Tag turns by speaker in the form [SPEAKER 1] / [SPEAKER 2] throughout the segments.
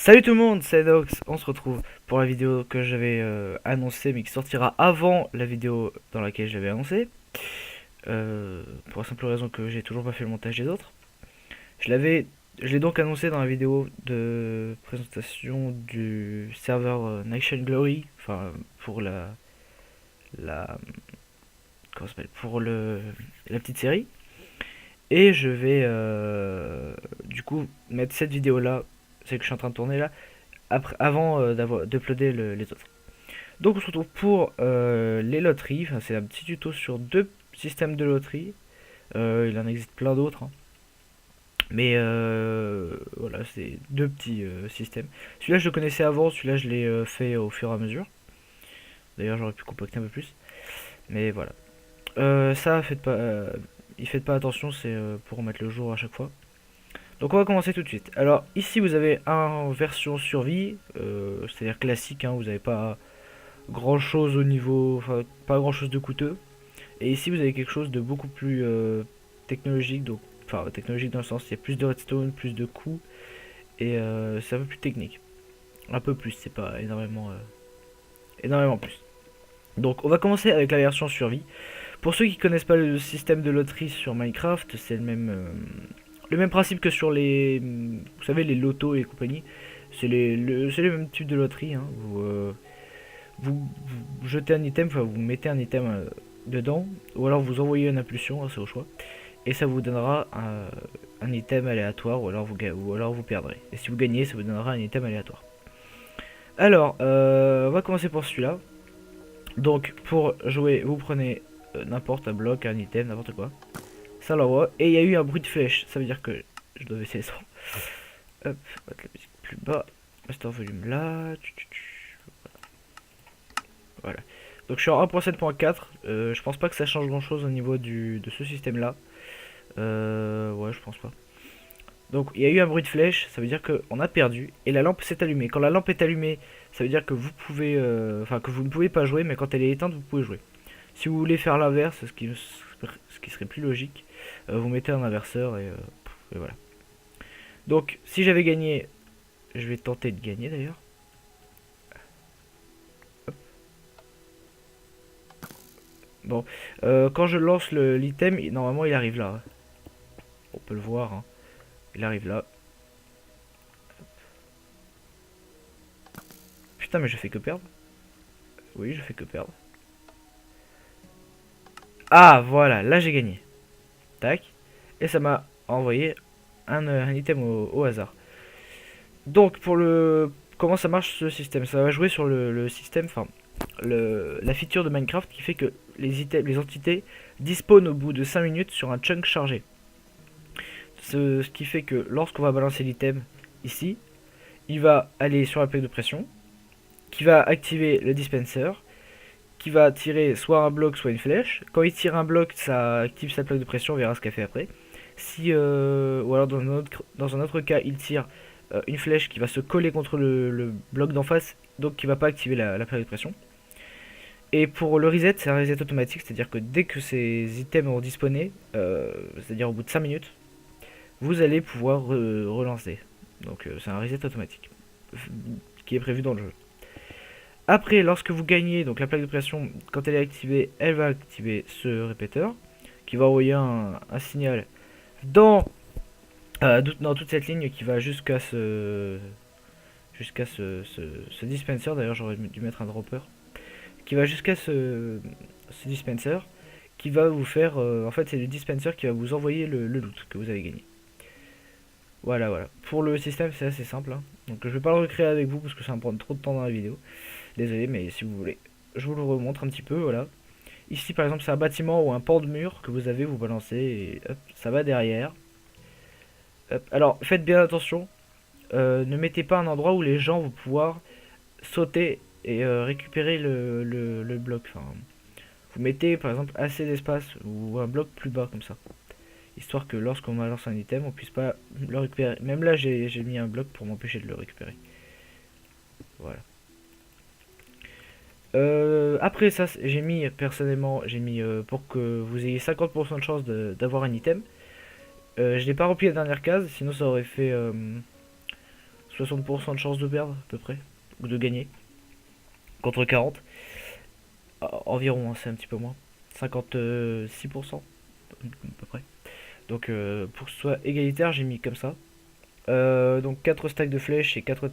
[SPEAKER 1] Salut tout le monde, c'est Dox. On se retrouve pour la vidéo que j'avais annoncée mais qui sortira avant la vidéo dans laquelle j'avais annoncé. Pour la simple raison que j'ai toujours pas fait le montage des autres. Je l'avais, je l'ai donc annoncé dans la vidéo de présentation du serveur Nation Glory, enfin pour la comment ça s'appelle, pour la petite série. Et je vais du coup mettre cette vidéo là, celle que je suis en train de tourner là, après, avant d'uploader les autres. Donc on se retrouve pour les loteries. Enfin, c'est un petit tuto sur deux systèmes de loterie. Il en existe plein d'autres, hein. Mais voilà, c'est deux petits systèmes. Celui-là je le connaissais avant, celui-là je l'ai fait au fur et à mesure. D'ailleurs j'aurais pu compacter un peu plus. Mais voilà. Ça, faites pas attention, c'est pour mettre le jour à chaque fois. Donc on va commencer tout de suite. Alors ici vous avez un version survie, c'est-à-dire classique, hein, vous n'avez pas grand chose au niveau, enfin pas grand chose de coûteux. Et ici vous avez quelque chose de beaucoup plus technologique, donc enfin technologique dans le sens il y a plus de redstone, plus de coups et c'est un peu plus technique. Un peu plus, c'est pas énormément plus. Donc on va commencer avec la version survie. Pour ceux qui connaissent pas le système de loterie sur Minecraft, c'est le même principe que sur vous savez, les lotos et compagnie. C'est les mêmes types de loterie, hein. Vous jetez un item, enfin vous mettez un item dedans, ou alors vous envoyez une impulsion, hein, c'est au choix, et ça vous donnera un item aléatoire, ou alors vous perdrez. Et si vous gagnez, ça vous donnera un item aléatoire. Alors, on va commencer pour celui-là. Donc, pour jouer, vous prenez n'importe un bloc, un item, n'importe quoi. Ça l'envoie, et il y a eu un bruit de flèche, ça veut dire que je dois baisser les sons. Hop, on va mettre la musique plus bas, master volume là. Voilà. Donc je suis en 1.7.4. Je pense pas que ça change grand chose au niveau de ce système là. Ouais, je pense pas. Donc il y a eu un bruit de flèche, ça veut dire qu'on a perdu et la lampe s'est allumée. Quand la lampe est allumée, ça veut dire que vous pouvez, enfin que vous ne pouvez pas jouer, mais quand elle est éteinte, vous pouvez jouer. Si vous voulez faire l'inverse, ce qui serait plus logique, vous mettez un inverseur et voilà. Donc si j'avais gagné, je vais tenter de gagner d'ailleurs. Bon, quand je lance l'item, normalement il arrive là. On peut le voir, hein. Il arrive là. Putain, mais je fais que perdre. Oui, je fais que perdre. Ah, voilà, là j'ai gagné. Tac. Et ça m'a envoyé un item au hasard. Donc, comment ça marche ce système? Ça va jouer sur le système, enfin, la feature de Minecraft qui fait que les entités dispawnent au bout de 5 minutes sur un chunk chargé. Ce qui fait que lorsqu'on va balancer l'item ici, il va aller sur la plaque de pression, qui va activer le dispenser, qui va tirer soit un bloc, soit une flèche. Quand il tire un bloc, ça active sa plaque de pression, on verra ce qu'elle fait après. Si, ou alors dans un autre cas, il tire une flèche qui va se coller contre le bloc d'en face, donc qui va pas activer la plaque de pression. Et pour le reset, c'est un reset automatique, c'est-à-dire que dès que ces items ont disponé, c'est-à-dire au bout de 5 minutes, vous allez pouvoir relancer. Donc c'est un reset automatique qui est prévu dans le jeu. Après, lorsque vous gagnez, donc la plaque de pression, quand elle est activée, elle va activer ce répéteur qui va envoyer un signal dans, dans toute cette ligne qui va jusqu'à ce dispenser. D'ailleurs, j'aurais dû mettre un dropper qui va jusqu'à ce dispenser qui va vous faire, en fait, c'est le dispenser qui va vous envoyer le loot que vous avez gagné. Voilà, voilà. Pour le système, c'est assez simple, hein. Donc je vais pas le recréer avec vous parce que ça va me prendre trop de temps dans la vidéo. Désolé, mais si vous voulez, je vous le remontre un petit peu, voilà. Ici, par exemple, c'est un bâtiment ou un pan de mur que vous avez, vous balancez et hop, ça va derrière. Hop. Alors, faites bien attention, ne mettez pas un endroit où les gens vont pouvoir sauter et récupérer le bloc. Enfin, vous mettez, par exemple, assez d'espace ou un bloc plus bas comme ça. Histoire que lorsqu'on balance un item, on puisse pas le récupérer. Même là, j'ai mis un bloc pour m'empêcher de le récupérer. Voilà. Après ça, personnellement, j'ai mis pour que vous ayez 50% de chance d'avoir un item. Je n'ai pas rempli la dernière case, sinon ça aurait fait 60% de chance de perdre à peu près, ou de gagner, contre 40. Environ, hein, c'est un petit peu moins. 56% à peu près. Donc pour que ce soit égalitaire, j'ai mis comme ça. Donc 4 stacks de flèches et 4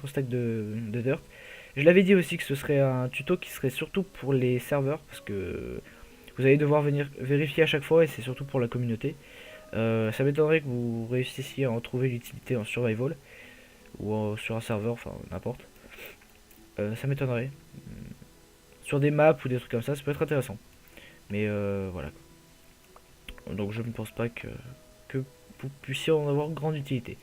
[SPEAKER 1] stacks de dirt. Je l'avais dit aussi que ce serait un tuto qui serait surtout pour les serveurs, parce que vous allez devoir venir vérifier à chaque fois et c'est surtout pour la communauté. Ça m'étonnerait que vous réussissiez à en trouver l'utilité en survival ou sur un serveur, enfin n'importe. Ça m'étonnerait. Sur des maps ou des trucs comme ça peut être intéressant. Mais voilà. Donc je ne pense pas que vous puissiez en avoir grande utilité.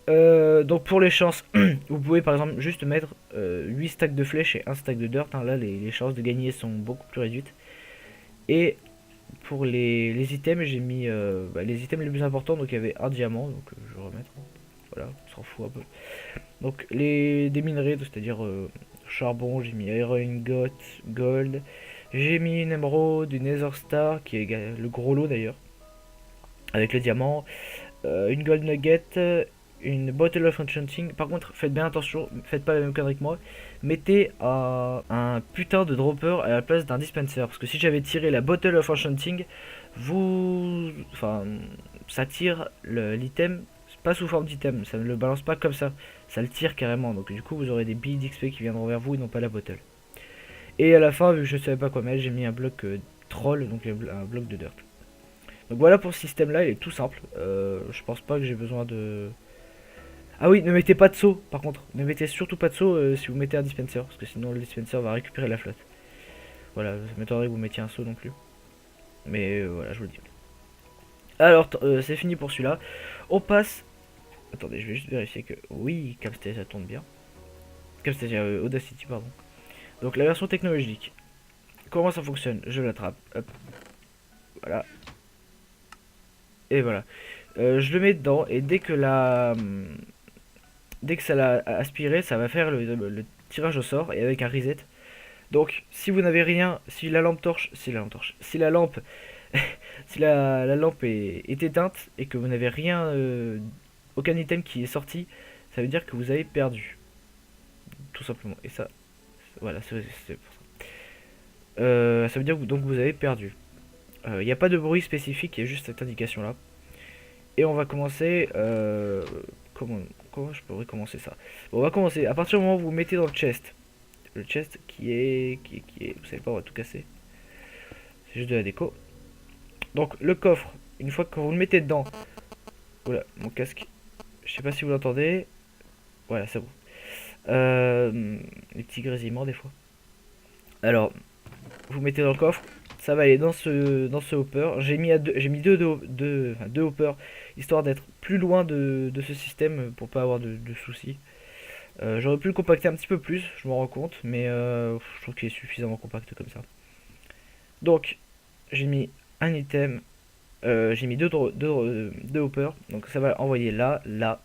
[SPEAKER 1] Donc pour les chances, vous pouvez par exemple juste mettre 8 stacks de flèches et 1 stack de dirt. Hein. Là, les chances de gagner sont beaucoup plus réduites. Et pour les items, j'ai mis les items les plus importants. Donc il y avait un diamant, donc je vais remettre. Voilà, on s'en fout un peu. Donc des minerais, c'est-à-dire charbon, j'ai mis iron ingot, gold. J'ai mis une émeraude, une nether star, qui est le gros lot d'ailleurs, avec le diamant, une gold nugget, une bottle of enchanting. Par contre, faites bien attention, faites pas la même connerie que moi. Mettez un putain de dropper à la place d'un dispenser. Parce que si j'avais tiré la bottle of enchanting, enfin, ça tire l'item, pas sous forme d'item, ça ne le balance pas comme ça le tire carrément. Donc du coup, vous aurez des billes d'XP qui viendront vers vous et non pas la bottle. Et à la fin, vu que je savais pas quoi mettre, j'ai mis un bloc troll, donc un bloc de dirt. Donc voilà pour ce système là, il est tout simple. Je pense pas que j'ai besoin de... Ah oui, ne mettez pas de saut par contre. Ne mettez surtout pas de saut si vous mettez un dispenser. Parce que sinon le dispenser va récupérer la flotte. Voilà, ça m'étonnerait que vous mettiez un saut non plus. Mais voilà, je vous le dis. Alors, c'est fini pour celui-là. On passe... Attendez, je vais juste vérifier que... Oui, Camstage, ça tourne bien. Camstage, Audacity, pardon. Donc la version technologique. Comment ça fonctionne? Je l'attrape. Hop. Voilà. Et voilà. Je le mets dedans et dès que ça l'a aspiré, ça va faire le tirage au sort et avec un reset. Donc si vous n'avez rien, si la lampe torche, si la lampe, si la lampe est éteinte et que vous n'avez rien, aucun item qui est sorti, ça veut dire que vous avez perdu, tout simplement. Et ça, voilà, c'est pour ça. Ça veut dire que donc vous avez perdu. Il n'y a pas de bruit spécifique, il y a juste cette indication là. Et on va commencer. Comment je pourrais commencer ça? Bon, on va commencer. À partir du moment où vous mettez dans le chest. Le chest qui est. Vous savez pas, on va tout casser. C'est juste de la déco. Donc le coffre, une fois que vous le mettez dedans. Oula, mon casque. Je sais pas si vous l'entendez. Voilà, c'est bon. Les petits grésillements des fois. Alors, vous mettez dans le coffre. Ça va aller dans ce hopper. J'ai mis deux hoppers histoire d'être plus loin de ce système pour pas avoir de soucis. J'aurais pu le compacter un petit peu plus, je m'en rends compte, mais je trouve qu'il est suffisamment compact comme ça. Donc j'ai mis un item, j'ai mis deux hoppers, donc ça va envoyer là, là.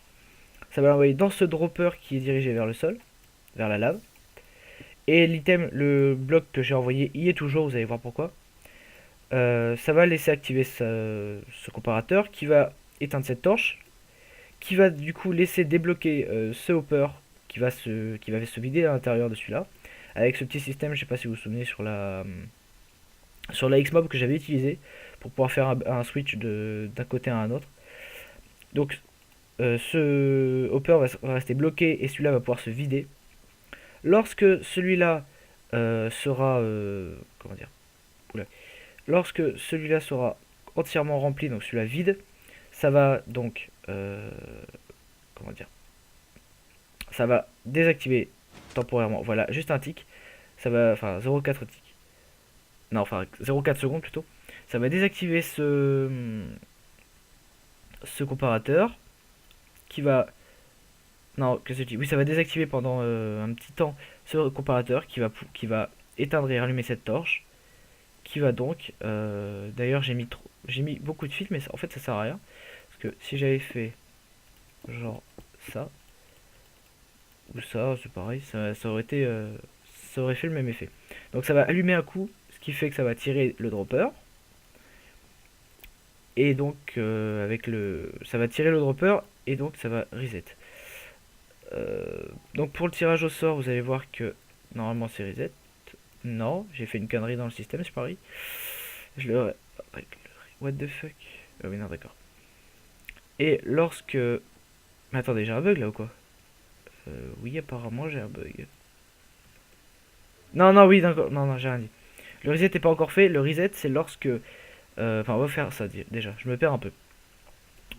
[SPEAKER 1] Ça va l'envoyer dans ce dropper qui est dirigé vers le sol, vers la lave. Et l'item, le bloc que j'ai envoyé, y est toujours, vous allez voir pourquoi. Ça va laisser activer ce comparateur qui va éteindre cette torche, qui va du coup laisser débloquer ce hopper qui va se vider à l'intérieur de celui-là. Avec ce petit système, je sais pas si vous vous souvenez sur la Xmob que j'avais utilisé pour pouvoir faire un switch d'un côté à un autre. Donc ce hopper va rester bloqué et celui-là va pouvoir se vider. Lorsque celui-là sera comment dire, oula. Lorsque celui-là sera entièrement rempli, donc celui-là vide, ça va donc comment dire, ça va désactiver temporairement. Voilà, juste un tick. Ça va, enfin 0,4 tick. Non, enfin 0,4 secondes plutôt. Ça va désactiver ce comparateur qui va, non, qu'est-ce que je dis? Oui, ça va désactiver pendant un petit temps ce comparateur qui va éteindre et rallumer cette torche. Qui va donc, d'ailleurs j'ai mis beaucoup de fils, mais en fait ça sert à rien parce que si j'avais fait genre ça ou ça, c'est pareil, ça aurait été, ça aurait fait le même effet. Donc ça va allumer un coup, ce qui fait que ça va tirer le dropper. Et donc ça va tirer le dropper et donc ça va reset. Donc pour le tirage au sort, vous allez voir que normalement c'est reset. Non, j'ai fait une connerie dans le système, je parie. Je le... What the fuck? Ah oui, non, d'accord. Et lorsque... Mais attendez, j'ai un bug là ou quoi? Oui, apparemment j'ai un bug. Non, non, oui, d'accord. Non, non, j'ai rien dit. Le reset n'est pas encore fait. Le reset, c'est lorsque... Enfin, on va faire ça déjà. Je me perds un peu.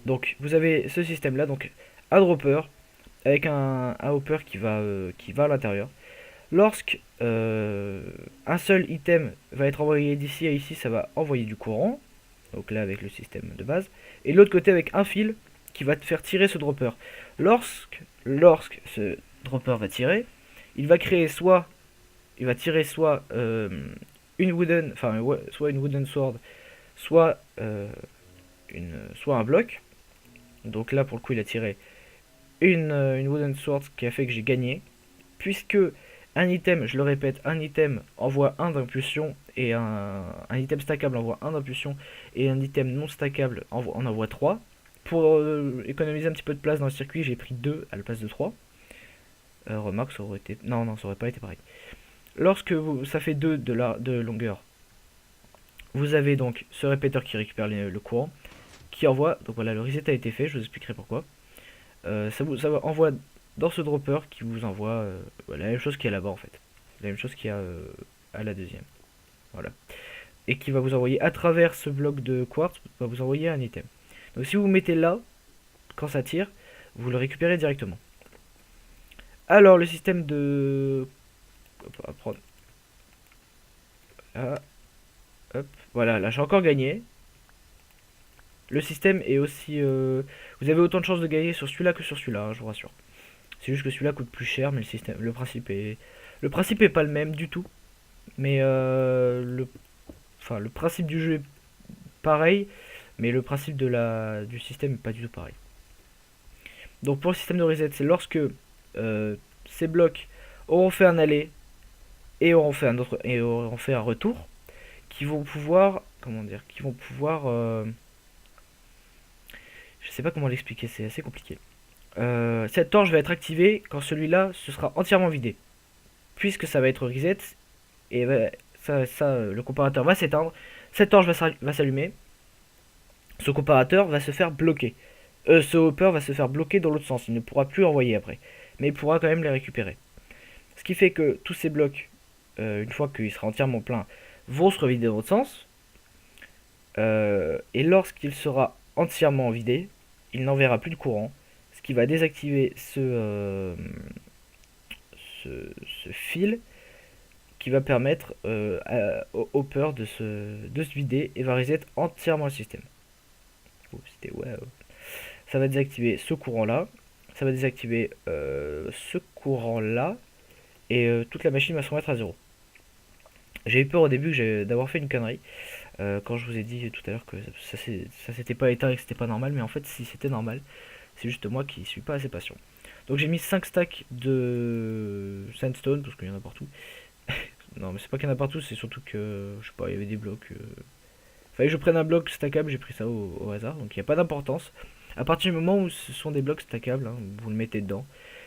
[SPEAKER 1] Donc, vous avez ce système-là. Donc, un dropper avec un hopper qui va à l'intérieur. Lorsque un seul item va être envoyé d'ici à ici, ça va envoyer du courant. Donc là, avec le système de base. Et de l'autre côté, avec un fil qui va te faire tirer ce dropper. Lorsque ce dropper va tirer, il va créer soit... Il va tirer soit une wooden... Enfin, ouais, soit une wooden sword, soit, soit un bloc. Donc là, pour le coup, il a tiré une wooden sword qui a fait que j'ai gagné. Puisque un item, je le répète, un item envoie 1 d'impulsion et un item stackable envoie 1 d'impulsion et un item non stackable en envoie 3. Pour économiser un petit peu de place dans le circuit, j'ai pris 2 à la place de 3. Remarque, ça aurait été... Non, non, ça aurait pas été pareil. Lorsque ça fait 2 de longueur, vous avez donc ce répéteur qui récupère le courant, qui envoie... Donc voilà, le reset a été fait, je vous expliquerai pourquoi. Ça envoie dans ce dropper qui vous envoie la même chose qu'il y a là-bas en fait. La même chose qu'il y a à la deuxième. Voilà. Et qui va vous envoyer à travers ce bloc de quartz, va vous envoyer un item. Donc si vous mettez là, quand ça tire, vous le récupérez directement. Alors le système de... On va prendre... Là, hop. Voilà, là j'ai encore gagné. Le système est aussi... vous avez autant de chances de gagner sur celui-là que sur celui-là, hein, je vous rassure. C'est juste que celui-là coûte plus cher, mais le principe est pas le même du tout. Mais le principe du jeu est pareil, mais le principe du système est pas du tout pareil. Donc pour le système de reset, c'est lorsque ces blocs auront fait un aller et auront fait un retour, qui vont pouvoir, comment dire, qui vont pouvoir, je sais pas comment l'expliquer, c'est assez compliqué. Cette torche va être activée quand celui-là se sera entièrement vidé, puisque ça va être reset et le comparateur va s'éteindre, cette torche va s'allumer, ce comparateur va se faire bloquer. Ce hopper va se faire bloquer dans l'autre sens, il ne pourra plus envoyer après, mais il pourra quand même les récupérer. Ce qui fait que tous ces blocs, une fois qu'il sera entièrement plein, vont se revider dans l'autre sens, et lorsqu'il sera entièrement vidé, il n'enverra plus de courant, ce qui va désactiver ce, ce fil qui va permettre au hopper de se vider et va reset entièrement le système. Oh, c'était ouais. Ça va désactiver ce courant là, ça va désactiver ce courant là, et toute la machine va se remettre à zéro. J'ai eu peur au début d'avoir fait une connerie quand je vous ai dit tout à l'heure que ça s'était pas éteint et que c'était pas normal, mais en fait si c'était normal, c'est juste moi qui suis pas assez patient. Donc j'ai mis 5 stacks de sandstone parce qu'il y en a partout. Non, mais c'est pas qu'il y en a partout, c'est surtout que je sais pas, il y avait des blocs. Fallait que je prenne un bloc stackable, j'ai pris ça au hasard, donc il n'y a pas d'importance. À partir du moment où ce sont des blocs stackables, hein, vous le mettez dedans.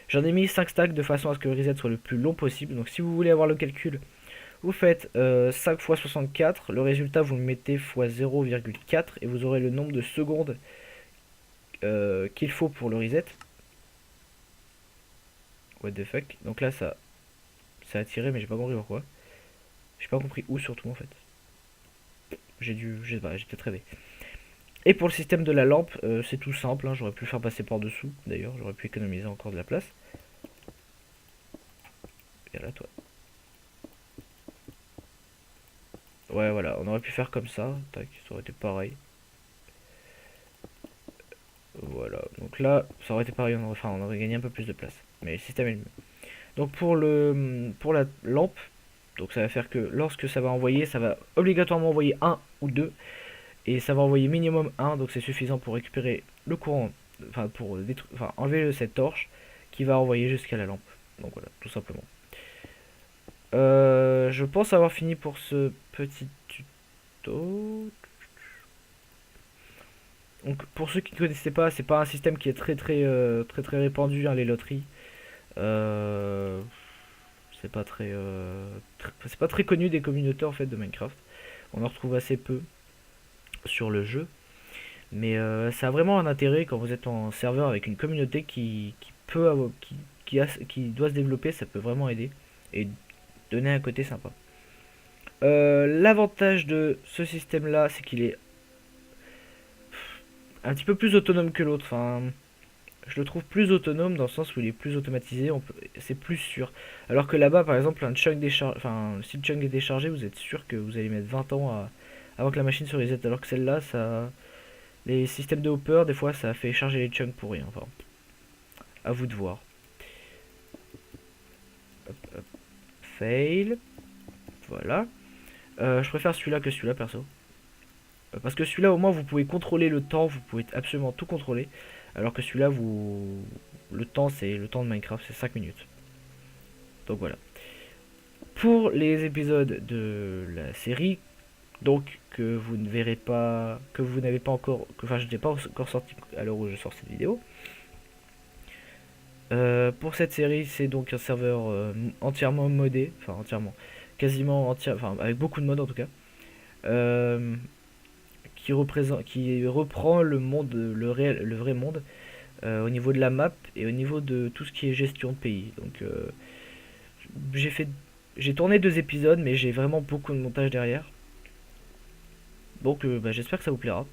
[SPEAKER 1] J'en ai mis 5 stacks de façon à ce que le reset soit le plus long possible. Donc si vous voulez avoir le calcul, vous faites 5 x 64, le résultat vous le mettez x 0,4 et vous aurez le nombre de secondes qu'il faut pour le reset. What the fuck. Donc là ça a tiré mais j'ai pas compris pourquoi. J'ai pas compris où surtout en fait. Je sais pas, j'ai peut-être rêvé. Et pour le système de la lampe, c'est tout simple, hein, j'aurais pu le faire passer par dessous d'ailleurs, j'aurais pu économiser encore de la place. Et là toi. Ouais voilà, on aurait pu faire comme ça, tac, ça aurait été pareil. Voilà, donc là, ça aurait été pareil, on aurait gagné un peu plus de place. Mais le système est le même. Donc pour la lampe, donc ça va faire que lorsque ça va envoyer, ça va obligatoirement envoyer 1 ou 2. Et ça va envoyer minimum 1, donc c'est suffisant pour récupérer le courant, enfin pour enlever cette torche qui va envoyer jusqu'à la lampe. Donc voilà, tout simplement. Je pense avoir fini pour ce petit tuto. Donc pour ceux qui ne connaissaient pas, c'est pas un système qui est très répandu, hein, les loteries. Euh, c'est pas très, c'est pas très connu des communautés en fait de Minecraft. On en retrouve assez peu sur le jeu. Mais ça a vraiment un intérêt quand vous êtes en serveur avec une communauté qui peut avoir, qui doit se développer, ça peut vraiment aider et donner un côté sympa. L'avantage de ce système là, c'est qu'il est un petit peu plus autonome que l'autre. Enfin, je le trouve plus autonome dans le sens où il est plus automatisé, c'est plus sûr. Alors que là-bas, par exemple, un chunk décharge, enfin, si le chunk est déchargé, vous êtes sûr que vous allez mettre 20 ans avant que la machine se reset. Alors que celle-là, les systèmes de hopper, des fois, ça fait charger les chunks pour rien. Enfin, à vous de voir. Hop, hop, fail. Voilà. Je préfère celui-là que celui-là, perso. Parce que celui-là, au moins, vous pouvez contrôler le temps, vous pouvez absolument tout contrôler. Alors que celui-là, le temps, c'est le temps de Minecraft, c'est 5 minutes. Donc voilà. Pour les épisodes de la série, donc que vous ne verrez pas, que vous n'avez pas encore, enfin je n'ai pas encore sorti à l'heure où je sors cette vidéo. Pour cette série, c'est donc un serveur entièrement modé, enfin entièrement, quasiment entier, enfin avec beaucoup de modes en tout cas, euh, qui reprend le monde, le réel, le vrai monde, au niveau de la map et au niveau de tout ce qui est gestion de pays. Donc j'ai fait, j'ai tourné 2 épisodes, mais j'ai vraiment beaucoup de montage derrière. Donc bah, j'espère que ça vous plaira.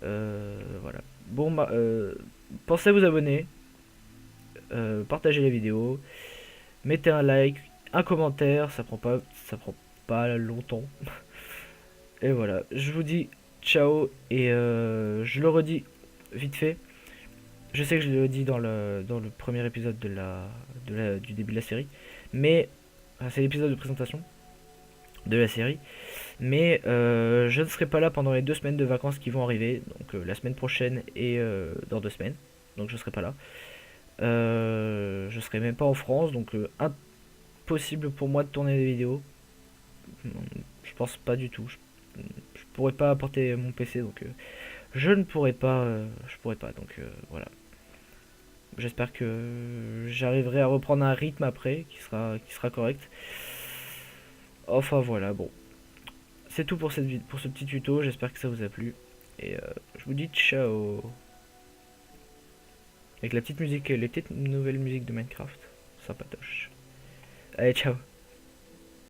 [SPEAKER 1] Voilà. Bon, pensez à vous abonner, partagez la vidéo, mettez un like, un commentaire, ça prend pas longtemps. Et voilà, je vous dis ciao et je le redis vite fait. Je sais que je le dis dans le premier épisode du début de la série, mais enfin, c'est l'épisode de présentation de la série. Mais je ne serai pas là pendant les 2 semaines de vacances qui vont arriver, donc la semaine prochaine et dans 2 semaines. Donc je serai pas là. Je serai même pas en France, donc impossible pour moi de tourner des vidéos. Je pense pas du tout. Je pourrais pas apporter mon PC, donc je ne pourrais pas. Je pourrais pas, donc voilà. J'espère que j'arriverai à reprendre un rythme après qui sera correct. Enfin voilà, bon. C'est tout pour pour ce petit tuto, j'espère que ça vous a plu. Et je vous dis ciao. Avec la petite musique, les petites nouvelles musiques de Minecraft. Sympatoche. Allez, ciao.